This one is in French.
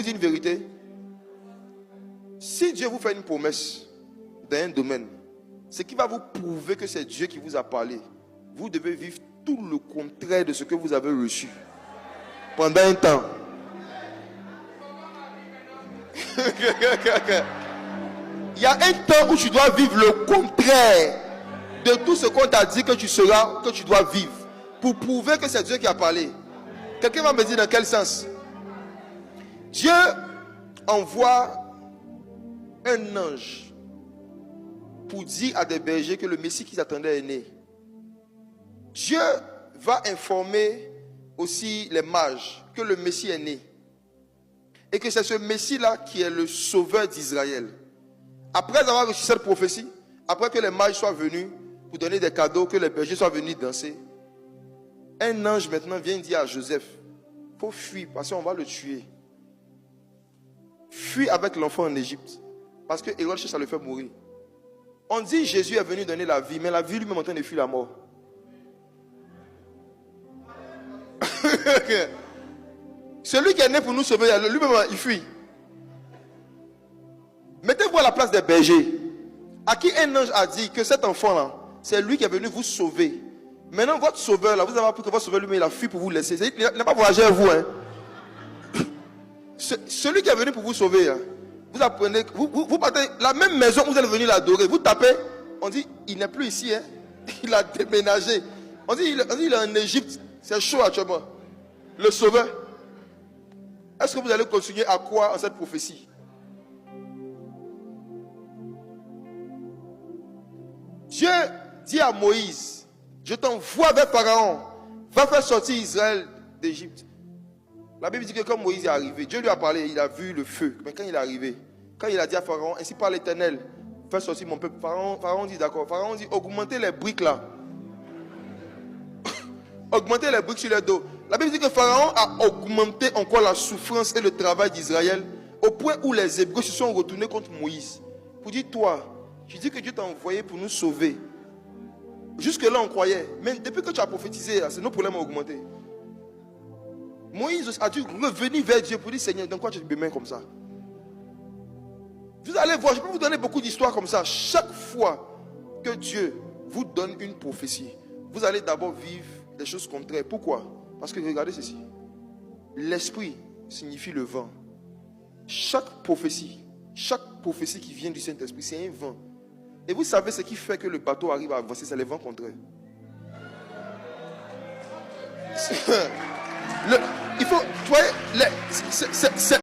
vous dire une vérité. Si Dieu vous fait une promesse dans un domaine, ce qui va vous prouver que c'est Dieu qui vous a parlé, vous devez vivre tout le contraire de ce que vous avez reçu pendant un temps. Il y a un temps où tu dois vivre le contraire de tout ce qu'on t'a dit que tu seras, que tu dois vivre, pour prouver que c'est Dieu qui a parlé. Quelqu'un va me dire dans quel sens? Dieu envoie un ange pour dire à des bergers que le Messie qu'ils attendaient est né. Dieu va informer aussi les mages que le Messie est né. Et que c'est ce Messie-là qui est le sauveur d'Israël. Après avoir reçu cette prophétie, après que les mages soient venus pour donner des cadeaux, que les bergers soient venus danser, un ange maintenant vient dire à Joseph, il faut fuir parce qu'on va le tuer. Fuis avec l'enfant en Égypte. Parce que Hérode cherche à le faire mourir. On dit Jésus est venu donner la vie, mais la vie lui-même est en train de fuir la mort. Celui qui est né pour nous sauver, lui-même il fuit. Mettez-vous à la place des bergers. À qui un ange a dit que cet enfant-là, c'est lui qui est venu vous sauver. Maintenant, votre sauveur, là, vous avez appris que votre sauveur lui-même, il a fui pour vous laisser. Il n'a pas voyagé avec vous. Hein. Celui qui est venu pour vous sauver, hein, vous apprenez, vous partez la même maison où vous allez venir l'adorer. Vous tapez, on dit, il n'est plus ici. Hein. Il a déménagé. On dit, il est en Égypte. C'est chaud actuellement. Le sauveur. Est-ce que vous allez continuer à croire en cette prophétie? Dieu dit à Moïse, je t'envoie vers Pharaon, va faire sortir Israël d'Égypte. La Bible dit que quand Moïse est arrivé, Dieu lui a parlé, il a vu le feu. Mais quand il est arrivé, quand il a dit à Pharaon, ainsi par l'Éternel, fais sortir mon peuple, Pharaon dit d'accord. Pharaon dit, augmentez les briques là. Augmentez les briques sur le dos. La Bible dit que Pharaon a augmenté encore la souffrance et le travail d'Israël au point où les Hébreux se sont retournés contre Moïse. Pour dire, toi, tu dis que Dieu t'a envoyé pour nous sauver. Jusque-là, on croyait. Mais depuis que tu as prophétisé, c'est nos problèmes ont augmenté. Moïse a dû revenir vers Dieu pour dire, Seigneur, dans quoi tu me mets comme ça? Vous allez voir, je peux vous donner beaucoup d'histoires comme ça. Chaque fois que Dieu vous donne une prophétie, vous allez d'abord vivre des choses contraires. Pourquoi? Parce que regardez ceci. L'esprit signifie le vent. Chaque prophétie qui vient du Saint-Esprit, c'est un vent. Et vous savez ce qui fait que le bateau arrive à avancer, c'est les vents contraires. Il faut, vous voyez, c'est